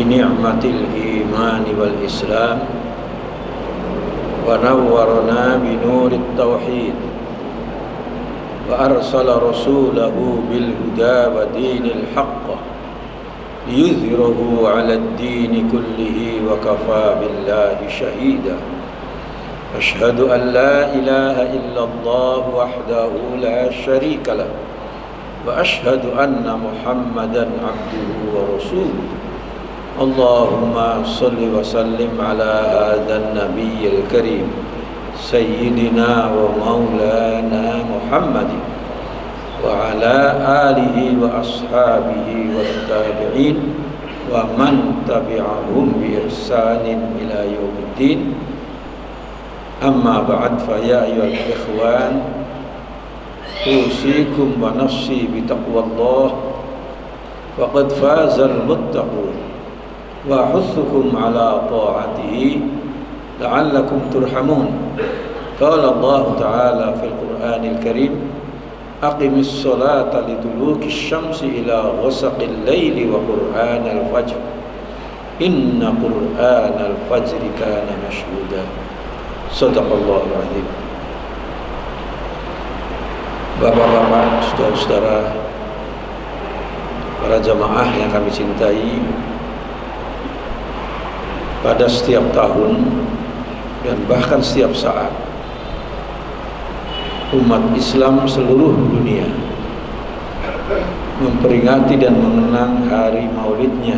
بنعمة الإيمان والإسلام ونورنا بنور التوحيد وأرسل رسوله بالهدى ودين الحق ليظهره على الدين كله وكفى بالله شهيدا أشهد أن لا إله إلا الله وحده لا شريك له وأشهد أن محمدا عبده ورسوله اللهم صل وسلم على هذا النبي الكريم سيدنا ومولانا محمد وعلى آله وأصحابه والتابعين ومن تبعهم بإحسان إلى يوم الدين أما بعد فيا أيها الإخوان أوصيكم ونفسي بتقوى الله فقد فاز المتقون وأحثكم على طاعته لعلكم ترحمون قال الله تعالى في القرآن الكريم أقم الصلاة لدلوك الشمس إلى غسق الليل وقرآن الفجر إن قرآن الفجر كان مشهودا صدق الله العظيم. Bapak-bapak, saudara-saudara, para jamaah yang kami cintai, pada setiap tahun dan bahkan setiap saat umat Islam seluruh dunia memperingati dan mengenang hari maulidnya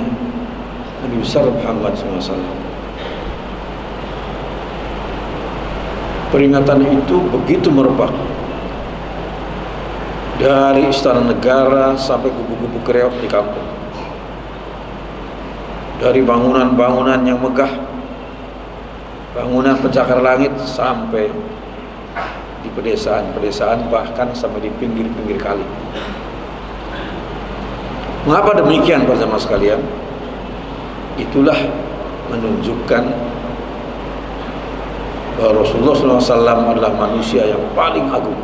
Nabi besar Muhammad SAW. Peringatan itu begitu merebak dari istana negara sampai kubu-kubu kereot di kampung, dari bangunan-bangunan yang megah, bangunan pencakar langit, sampai di pedesaan-pedesaan, bahkan sampai di pinggir-pinggir kali. Mengapa demikian para jemaah sekalian? Itulah menunjukkan bahwa Rasulullah SAW adalah manusia yang paling agung.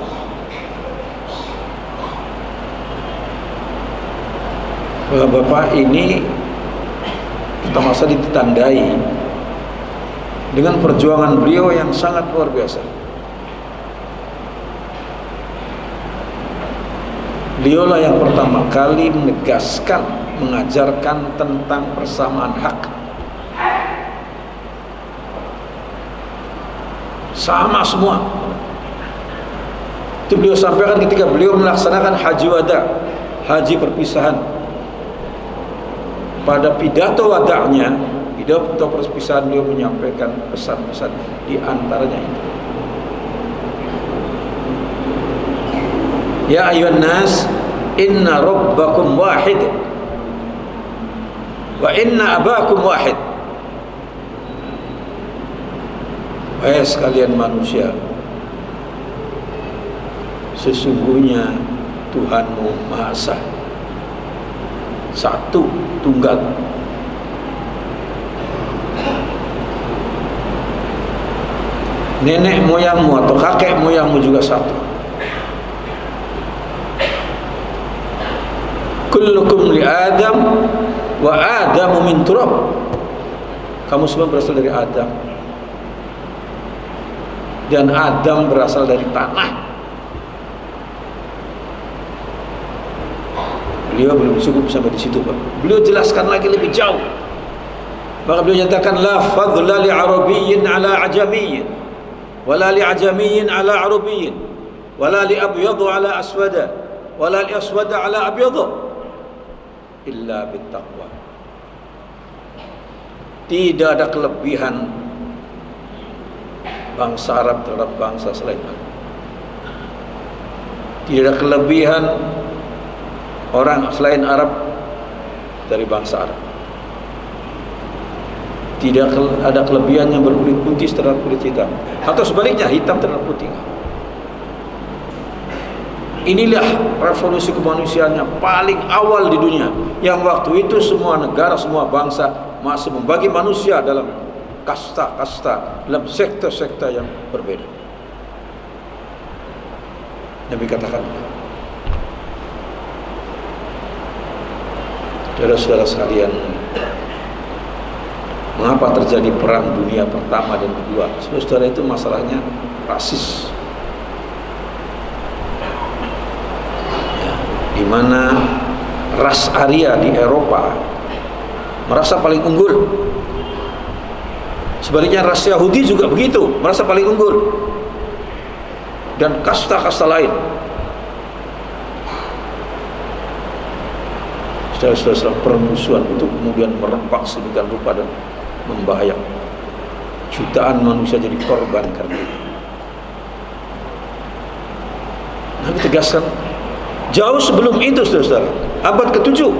Bapak ini pertama sekali ditandai dengan perjuangan beliau yang sangat luar biasa. Beliaulah yang pertama kali menegaskan, mengajarkan tentang persamaan hak. Sama semua. Itu beliau sampaikan ketika beliau melaksanakan haji wada, haji perpisahan. Pada pidato wada'nya, pidato perpisahan, beliau menyampaikan pesan-pesan, di antaranya itu. Ya ayuhan nas, inna rabbakum wahid wa inna abakum wahid. Wahai sekalian manusia, sesungguhnya Tuhanmu Maha Esa, satu, tunggal. Nenek moyangmu atau kakek moyangmu juga satu. Kullukum li Adam wa Adamu min turab. Kamu semua berasal dari Adam, dan Adam berasal dari tanah. Beliau belum cukup sampai di situ, Pak. Beliau jelaskan lagi lebih jauh. Maka beliau nyatakan la fadla li arabiyyin ala ajamiyyin wala li ajamiyyin ala arabiyyin wala li abyadh ala aswada wala li aswada ala abyadh illa bittaqwa. Tidak ada kelebihan bangsa Arab terhadap bangsa selain Arab. Tidak ada kelebihan orang selain Arab dari bangsa Arab. Tidak ada kelebihan yang berkulit putih terhadap kulit hitam, atau sebaliknya hitam terhadap putih. Inilah revolusi kemanusiaan yang paling awal di dunia, yang waktu itu semua negara, semua bangsa masih membagi manusia dalam kasta-kasta, dalam sekte-sekte yang berbeda. Nabi katakan, saudara-saudara sekalian, Mengapa terjadi perang dunia pertama dan kedua? Saudara, itu masalahnya rasis. Ya, di mana ras Arya di Eropa merasa paling unggul. Sebaliknya ras Yahudi juga begitu, merasa paling unggul. Dan kasta-kasta lain. Saudara-saudara, permusuhan itu kemudian merempak sedemikian rupa dan membahayakan. Jutaan manusia jadi korban karena itu. Nabi tegaskan, jauh sebelum itu saudara-saudara, abad ke-7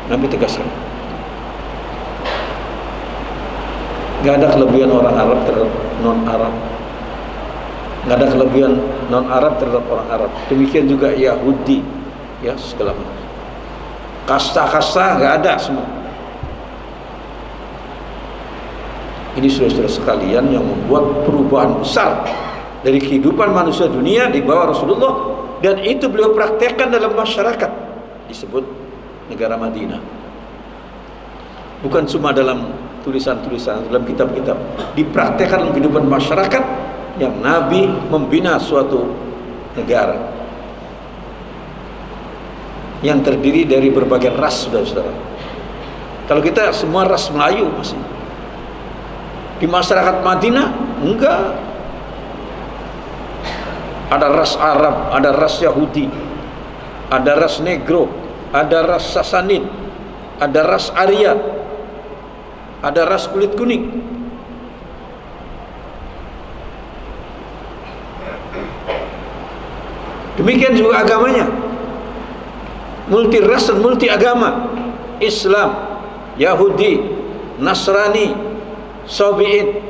Nabi tegaskan, gak ada kelebihan orang Arab terhadap non-Arab, gak ada kelebihan non-Arab terhadap orang Arab. Demikian juga Yahudi, ya, segala macam. Kasta-kasta gak ada semua. Ini saudara-saudara sekalian yang membuat perubahan besar dari kehidupan manusia dunia di bawah Rasulullah, dan itu beliau praktekkan dalam masyarakat, disebut negara Madinah. Bukan cuma dalam tulisan-tulisan, dalam kitab-kitab, dipraktekkan dalam kehidupan masyarakat yang Nabi membina suatu negara yang terdiri dari berbagai ras, saudara-saudara. Kalau kita semua ras Melayu masih. Di masyarakat Madinah enggak. Ada ras Arab, ada ras Yahudi, ada ras Negro, ada ras Sasanid, ada ras Arya, ada ras kulit kuning. Demikian juga agamanya, multi ras dan multi agama. Islam, Yahudi, Nasrani, Sabi'in.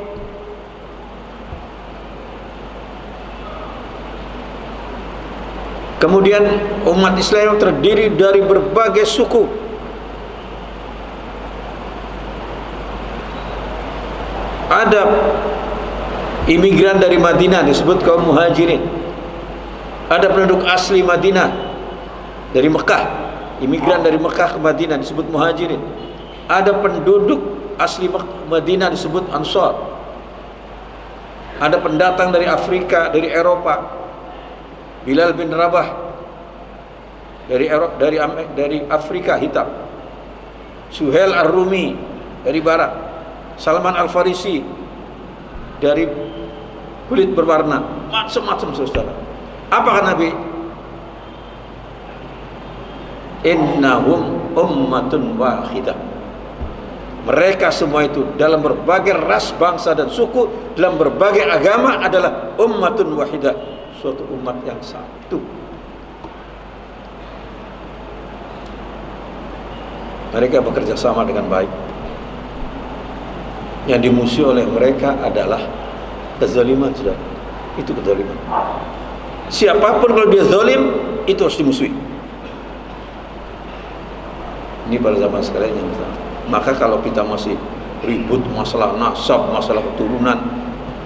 Kemudian umat Islam terdiri dari berbagai suku. Ada imigran dari Madinah disebut kaum muhajirin. Ada penduduk asli Madinah dari Mekah, imigran dari Mekah ke Madinah disebut muhajirin. Ada penduduk asli Madinah disebut Ansar. Ada pendatang dari Afrika, dari Eropa, Bilal bin Rabah dari Afrika hitam, Suhail Ar-Rumi dari barat, Salman Al-Farisi dari kulit berwarna, macam-macam saudara. Apa kata Nabi? Innahum ummatun wahidah. Mereka semua itu dalam berbagai ras, bangsa dan suku, dalam berbagai agama adalah ummatun wahidah, suatu umat yang satu. Mereka bekerja sama dengan baik. Yang dimusuhi oleh mereka adalah kezaliman, saudara. Itu kezaliman. Siapapun kalau dia zalim, itu harus dimusuhi. Ini pada zaman sekalian yang besar. Maka kalau kita masih ribut masalah nasab, masalah keturunan,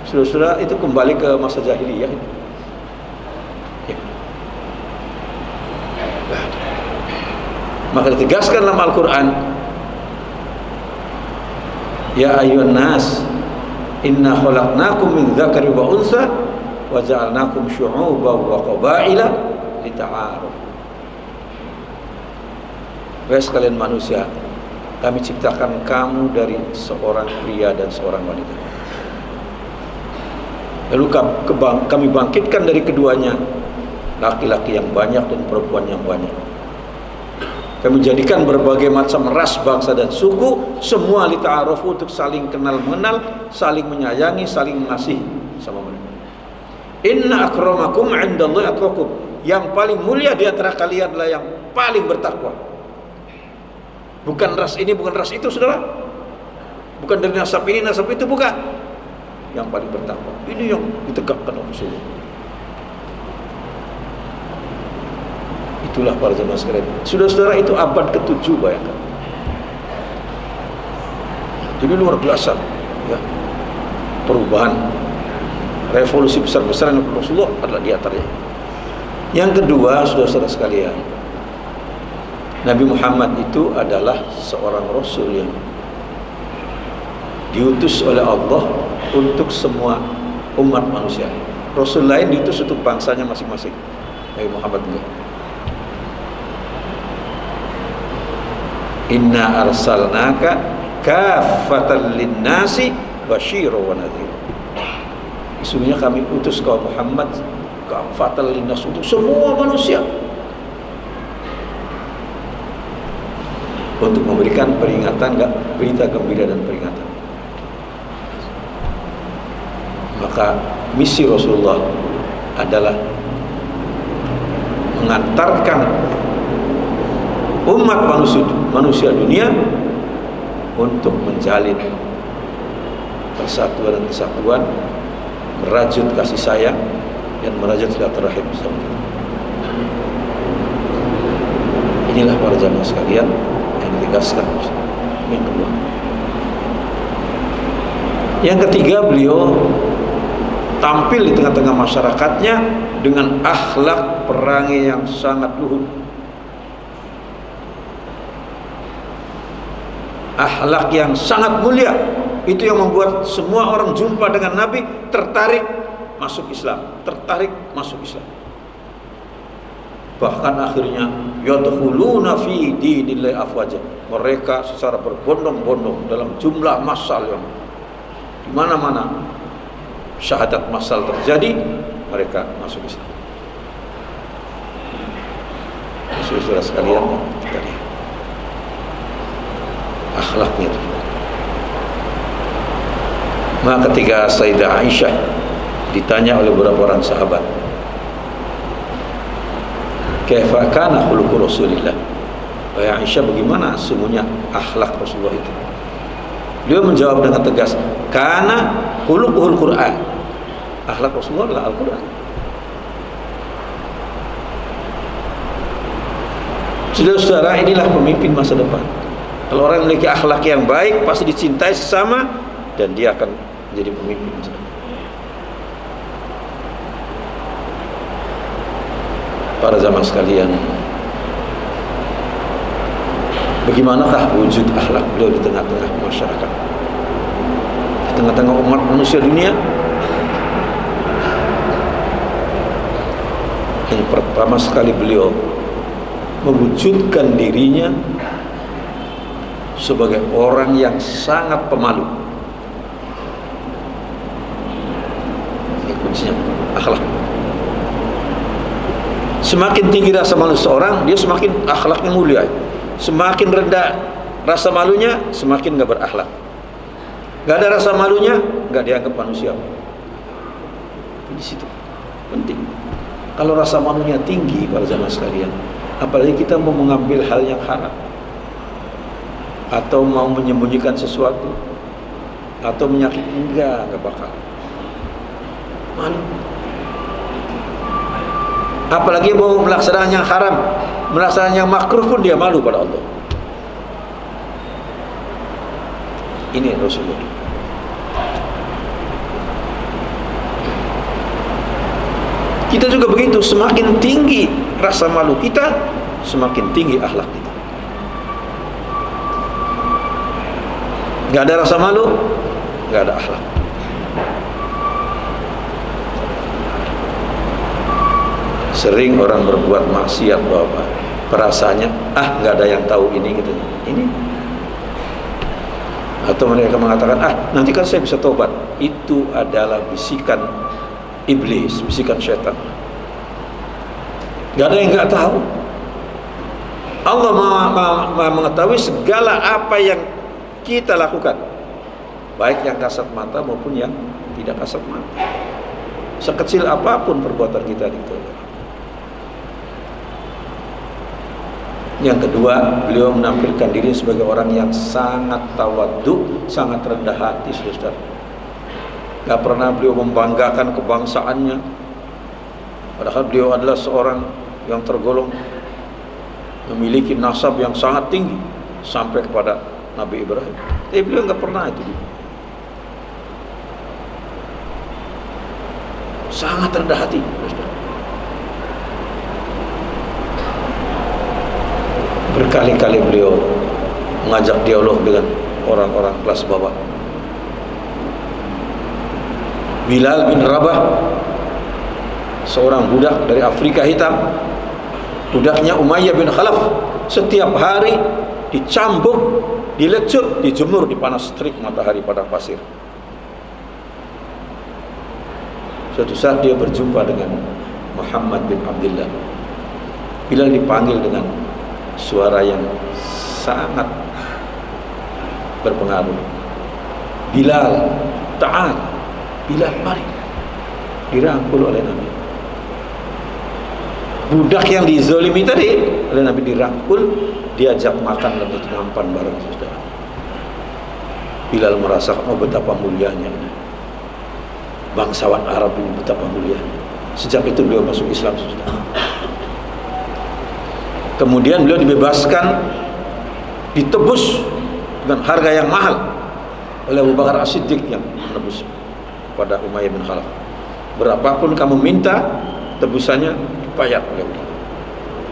saudara-saudara, itu kembali ke masa jahiliyah. Ya. Maka ditegaskan dalam Al-Quran, ya ayyuhan nas, inna khalaqnakum min dzakari wa unsa wa ja'alnakum syu'uban wa qabaila lita'arafu. Wahai sekalian manusia, kami ciptakan kamu dari seorang pria dan seorang wanita. Lalu kami bangkitkan dari keduanya laki-laki yang banyak dan perempuan yang banyak. Kami jadikan berbagai macam ras, bangsa dan suku, semua lita'arafu, untuk saling kenal mengenal, saling menyayangi, saling mengasihi sama mereka. Inna akramakum 'indallahi atqakum. Yang paling mulia di antara kalian adalah yang paling bertakwa. Bukan ras ini, bukan ras itu, saudara. Bukan dari nasab ini, nasab itu, bukan. Yang paling bertakwa. Ini yang ditegakkan oleh Rasulullah. Itulah para jemaah sekalian. Saudara-saudara, itu abad ke-7, bayangkan. Jadi luar biasa, ya. Perubahan, revolusi besar-besaran yang Rasulullah adalah di antaranya. Yang kedua, saudara-saudara sekalian, Nabi Muhammad itu adalah seorang Rasul yang diutus oleh Allah untuk semua umat manusia. Rasul lain diutus untuk bangsanya masing-masing. Muhammad ini. Inna arsalnaka kaffatan linnasi basyira wa nadhira. Sesungguhnya kami utus kau Muhammad kaffatan linnas, untuk semua manusia, untuk memberikan peringatan, berita gembira dan peringatan. Maka misi Rasulullah adalah mengantarkan umat manusia dunia untuk menjalin persatuan dan kesatuan, merajut kasih sayang dan merajut silaturahim bersama kita. Inilah para jamaah sekalian yang ditegaskan. Yang kedua. Yang ketiga, beliau tampil di tengah-tengah masyarakatnya dengan akhlak perangi yang sangat luhur. Akhlak yang sangat mulia. Itu yang membuat semua orang jumpa dengan Nabi tertarik masuk Islam, Bahkan akhirnya yadkhuluna fi dinillahi afwaja. Mereka secara berbondong-bondong dalam jumlah massal yang di mana-mana syahadat massal terjadi, mereka masuk Islam. Saudara sekalian, kita lihat akhlaknya itu. Maka ketika Sayyidah Aisyah ditanya oleh beberapa orang sahabat, kaifa kana khuluqu Rasulillah, wahai Aisyah, bagaimana sesungguhnya akhlak Rasulullah itu? Beliau menjawab dengan tegas, kana khuluquhul Quran. Akhlak Rasulullah adalah Al-Quran. Saudara-saudara, inilah pemimpin masa depan. Kalau orang memiliki akhlak yang baik, pasti dicintai sesama, dan dia akan menjadi pemimpin masa depan. Para jamaah sekalian, bagaimanakah wujud akhlak beliau di tengah-tengah masyarakat, di tengah-tengah umat manusia dunia? Yang pertama sekali, beliau mewujudkan dirinya sebagai orang yang sangat pemalu. Ini kuncinya, akhlak. Semakin tinggi rasa malu seorang, dia semakin akhlaknya mulia. Semakin rendah rasa malunya, semakin gak berakhlak. Gak ada rasa malunya, gak dianggap manusia. Di situ penting. Kalau rasa malunya tinggi, para jamaah sekalian, apalagi kita mau mengambil hal yang haram, atau mau menyembunyikan sesuatu, atau menyakiti, enggak bakal. Malu. Apalagi mau melaksanakan yang haram, melaksanakan yang makruh pun dia malu pada Allah. Ini Rasulullah. Kita juga begitu, semakin tinggi rasa malu kita, semakin tinggi akhlak kita. Gak ada rasa malu, gak ada akhlak. Sering orang berbuat maksiat, bahwa perasaannya, gak ada yang tahu ini gitu. Ini. Atau mereka mengatakan, nanti kan saya bisa tobat. Itu adalah bisikan iblis, bisikan syaitan. Gak ada yang gak tahu. Allah mengetahui segala apa yang kita lakukan, baik yang kasat mata maupun yang tidak kasat mata. Sekecil apapun perbuatan kita diketahui. Yang kedua, beliau menampilkan diri sebagai orang yang sangat tawadhu, sangat rendah hati, saudara. Gak pernah beliau membanggakan kebangsaannya, padahal beliau adalah seorang yang tergolong memiliki nasab yang sangat tinggi sampai kepada Nabi Ibrahim. Tapi beliau gak pernah itu. Sangat rendah hati. Berkali-kali beliau mengajak dialog dengan orang-orang kelas bawah. Bilal bin Rabah, seorang budak dari Afrika hitam, budaknya Umayyah bin Khalaf, setiap hari dicambuk, dilecut, dijemur di panas terik matahari padang pasir. Suatu saat dia berjumpa dengan Muhammad bin Abdullah. Bilal dipanggil dengan suara yang sangat berpengaruh. Bilal, ta'al. Bilal, mari. Dirangkul oleh Nabi. Budak yang dizolimi tadi oleh Nabi dirangkul, diajak makan dan nampan bareng saudara. Bilal merasakan betapa mulianya ini. Bangsawan Arab ini betapa mulianya. Sejak itu beliau masuk Islam saudara. Kemudian beliau dibebaskan, ditebus dengan harga yang mahal oleh Abu Bakar As-Siddiq yang menebus pada Umayyah bin Khalaf. Berapapun kamu minta, tebusannya dibayar oleh Allah.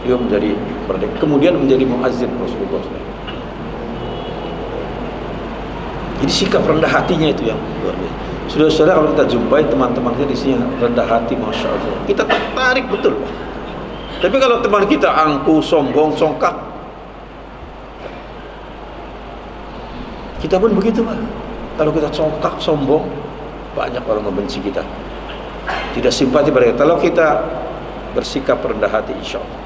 Dia menjadi merdeka, kemudian menjadi muazzin Rasulullah SAW. Jadi sikap rendah hatinya itu yang luar biasa. Saudara-saudara, kalau kita jumpai teman-teman kita di sini yang rendah hati, masya Allah, kita tertarik betul. Tapi kalau teman kita angkuh, sombong, songkak, kita pun begitu Pak. Kalau kita songkak, sombong, banyak orang membenci kita, tidak simpati pada kita. Kalau kita bersikap rendah hati, insya Allah.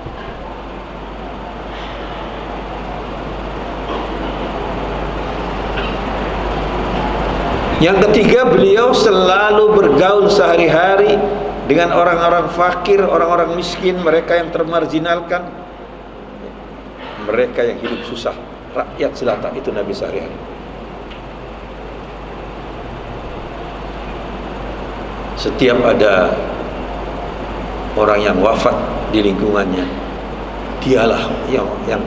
Yang ketiga, beliau selalu bergaul sehari-hari dengan orang-orang fakir, orang-orang miskin, mereka yang termarginalkan, mereka yang hidup susah, rakyat jelata. Itu Nabi sehari-hari. Setiap ada orang yang wafat di lingkungannya, dialah yang